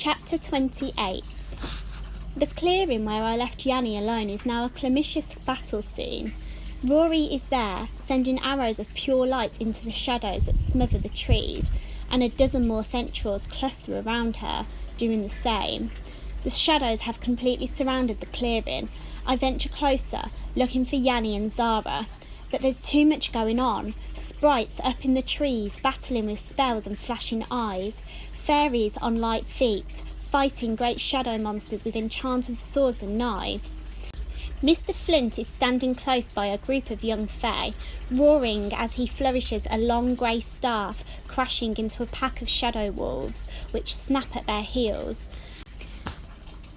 Chapter 28. The clearing where I left Yanni alone is now a calamitous battle scene. Rory is there, sending arrows of pure light into the shadows that smother the trees, and a dozen more centaurs cluster around her, doing the same. The shadows have completely surrounded the clearing. I venture closer, looking for Yanni and Zara, but there's too much going on. Sprites up in the trees, battling with spells and flashing eyes. Fairies on light feet, fighting great shadow monsters with enchanted swords and knives. Mr. Flint is standing close by a group of young fae, roaring as he flourishes a long grey staff, crashing into a pack of shadow wolves, which snap at their heels.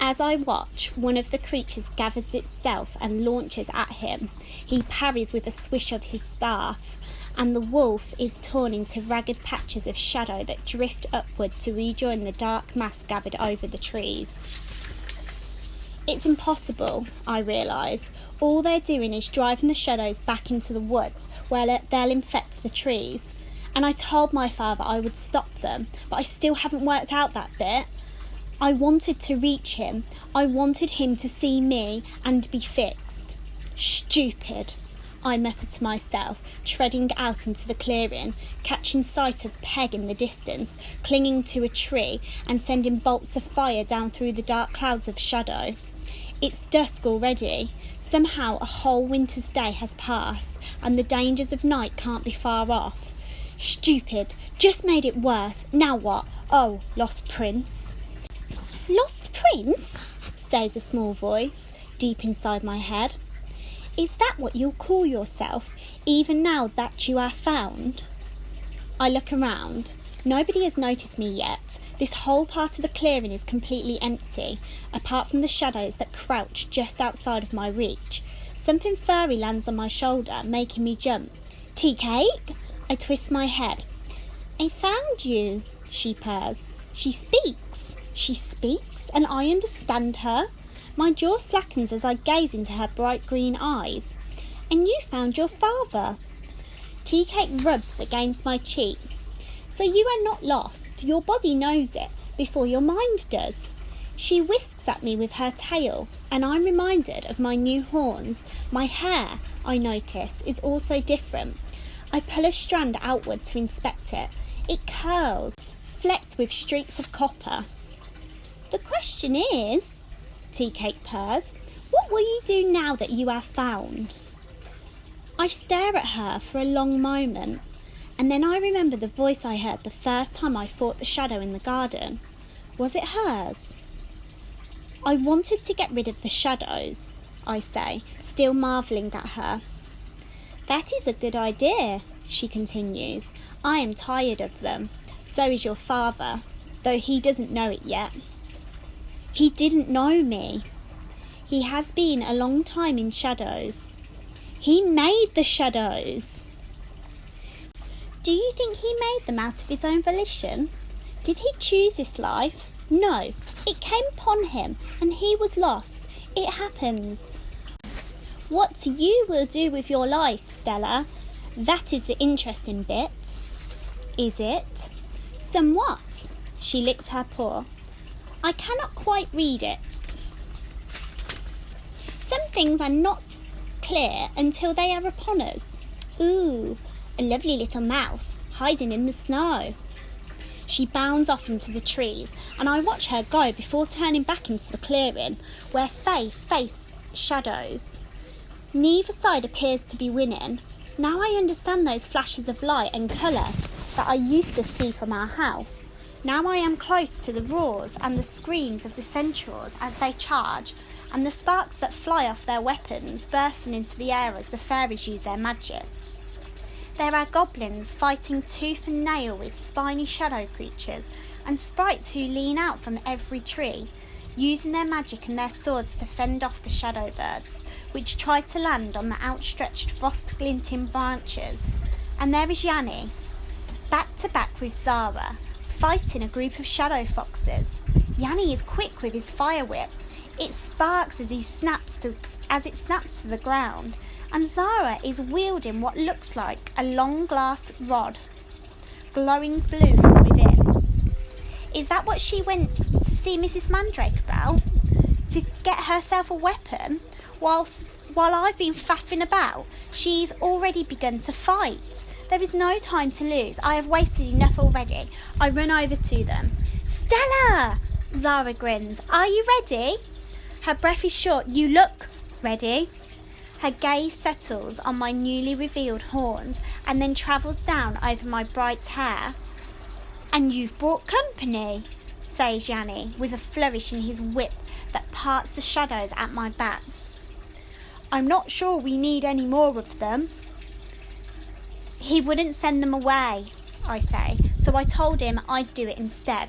As I watch, one of the creatures gathers itself and launches at him. He parries with a swish of his staff, and the wolf is torn into ragged patches of shadow that drift upward to rejoin the dark mass gathered over the trees. It's impossible, I realise. All they're doing is driving the shadows back into the woods, where they'll infect the trees. And I told my father I would stop them, but I still haven't worked out that bit. I wanted to reach him. I wanted him to see me and be fixed. Stupid, I muttered to myself, treading out into the clearing, catching sight of Peg in the distance, clinging to a tree and sending bolts of fire down through the dark clouds of shadow. It's dusk already. Somehow a whole winter's day has passed, and the dangers of night can't be far off. Stupid, just made it worse. Now what? Oh, lost prince. Lost prince? Says a small voice, deep inside my head. Is that what you'll call yourself, even now that you are found? I look around. Nobody has noticed me yet. This whole part of the clearing is completely empty, apart from the shadows that crouch just outside of my reach. Something furry lands on my shoulder, making me jump. Tea cake? I twist my head. I found you, she purrs. She speaks. She speaks, and I understand her. My jaw slackens as I gaze into her bright green eyes. And you found your father. Tea cake rubs against my cheek. So you are not lost. Your body knows it before your mind does. She whisks at me with her tail, and I'm reminded of my new horns. My hair, I notice, is also different. I pull a strand outward to inspect it. It curls, flecked with streaks of copper. The question is, Tea cake purrs, what will you do now that you are found? I stare at her for a long moment, and then I remember the voice I heard the first time I fought the shadow in the garden. Was it hers? I wanted to get rid of the shadows, I say, still marvelling at her. That is a good idea, she continues. I am tired of them. So is your father, though he doesn't know it yet. He didn't know me. He has been a long time in shadows. He made the shadows. Do you think he made them out of his own volition? Did he choose this life? No, it came upon him, and he was lost. It happens. What you will do with your life, Stella, that is the interesting bit. Is it? Somewhat. She licks her paw. I cannot quite read it. Some things are not clear until they are upon us. Ooh, a lovely little mouse hiding in the snow. She bounds off into the trees, and I watch her go before turning back into the clearing, where fae face shadows. Neither side appears to be winning. Now I understand those flashes of light and colour that I used to see from our house. Now I am close to the roars and the screams of the centaurs as they charge, and the sparks that fly off their weapons bursting into the air as the fairies use their magic. There are goblins fighting tooth and nail with spiny shadow creatures, and sprites who lean out from every tree, using their magic and their swords to fend off the shadow birds, which try to land on the outstretched frost-glinting branches. And there is Yanni, back to back with Zara, fighting a group of shadow foxes. Yanni is quick with his fire whip. It sparks as it snaps to the ground, and Zara is wielding what looks like a long glass rod, glowing blue from within. Is that what she went to see Mrs. Mandrake about to get herself a weapon while I've been faffing about. She's already begun to fight. There is no time to lose. I have wasted enough already. I run over to them. Stella! Zara grins. Are you ready? Her breath is short. You look ready. Her gaze settles on my newly revealed horns and then travels down over my bright hair. And you've brought company, says Yanni, with a flourish in his whip that parts the shadows at my back. I'm not sure we need any more of them. He wouldn't send them away, I say, so I told him I'd do it instead.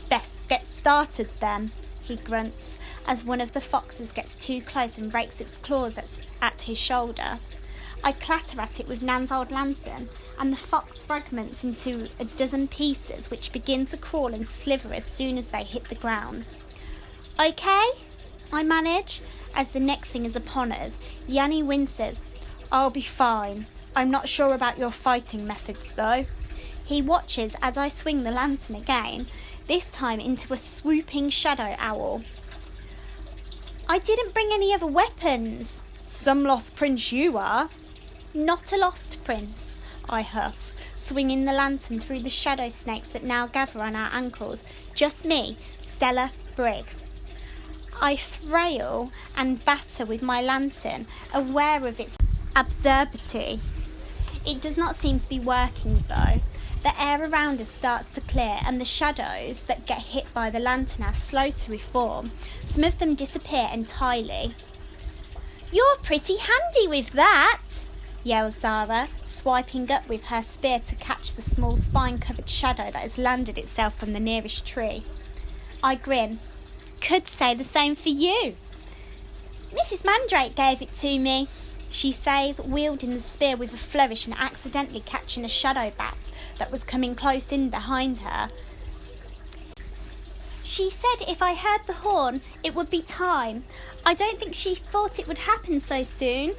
Best get started then, he grunts, as one of the foxes gets too close and rakes its claws at his shoulder. I clatter at it with Nan's old lantern, and the fox fragments into a dozen pieces which begin to crawl and sliver as soon as they hit the ground. Okay, I manage, as the next thing is upon us. Yanni winces. I'll be fine. I'm not sure about your fighting methods, though. He watches as I swing the lantern again, this time into a swooping shadow owl. I didn't bring any other weapons. Some lost prince you are. Not a lost prince, I huff, swinging the lantern through the shadow snakes that now gather on our ankles. Just me, Stella Brigg. I frail and batter with my lantern, aware of its absurdity. It does not seem to be working, though. The air around us starts to clear, and the shadows that get hit by the lantern are slow to reform. Some of them disappear entirely. You're pretty handy with that, yells Zara, swiping up with her spear to catch the small spine-covered shadow that has landed itself from the nearest tree. I grin. Could say the same for you. Mrs. Mandrake gave it to me, she says, wielding the spear with a flourish and accidentally catching a shadow bat that was coming close in behind her. She said if I heard the horn, it would be time. I don't think she thought it would happen so soon.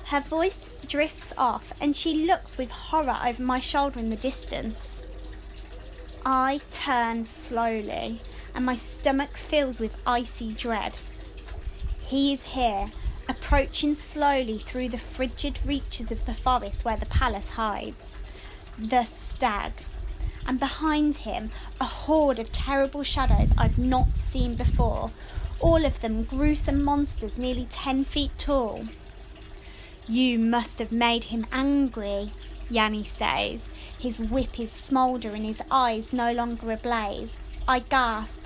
Her voice drifts off and she looks with horror over my shoulder in the distance. I turn slowly and my stomach fills with icy dread. He is here, approaching slowly through the frigid reaches of the forest where the palace hides. The stag. And behind him, a horde of terrible shadows I've not seen before, all of them gruesome monsters nearly 10 feet tall. You must have made him angry, Yanni says. His whip is smouldering, his eyes no longer ablaze. I gasp.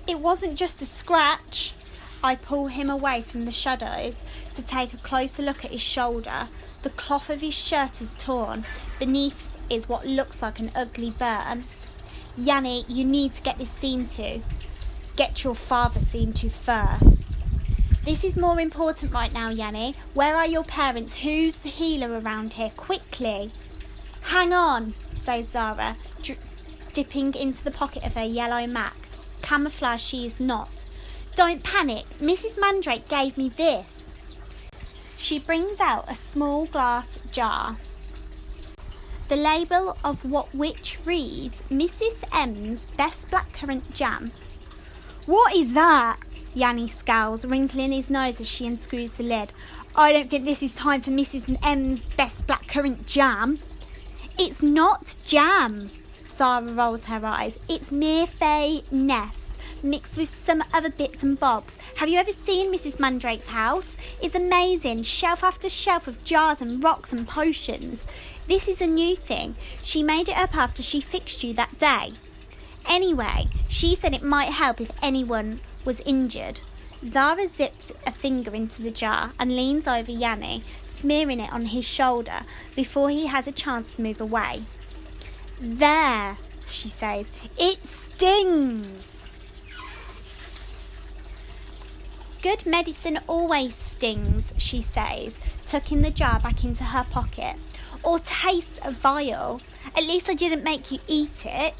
It wasn't just a scratch. I pull him away from the shadows to take a closer look at his shoulder. The cloth of his shirt is torn. Beneath is what looks like an ugly burn. Yanni, you need to get this seen to. Get your father seen to first. This is more important right now, Yanni. Where are your parents? Who's the healer around here? Quickly. Hang on, says Zara, dipping into the pocket of her yellow mac. Camouflage she is not. Don't panic. Mrs. Mandrake gave me this. She brings out a small glass jar. The label of which reads Mrs. M's Best Blackcurrant Jam. What is that? Yanni scowls, wrinkling his nose as she unscrews the lid. I don't think this is time for Mrs. M's Best Blackcurrant Jam. It's not jam. Zara rolls her eyes. It's Mirfay Nest, mixed with some other bits and bobs. Have you ever seen Mrs. Mandrake's house? It's amazing, shelf after shelf of jars and rocks and potions. This is a new thing. She made it up after she fixed you that day. Anyway, she said it might help if anyone was injured. Zara zips a finger into the jar and leans over Yanni, smearing it on his shoulder before he has a chance to move away. There, she says, it stings. Good medicine always stings, she says, tucking the jar back into her pocket. Or tastes vile. At least I didn't make you eat it.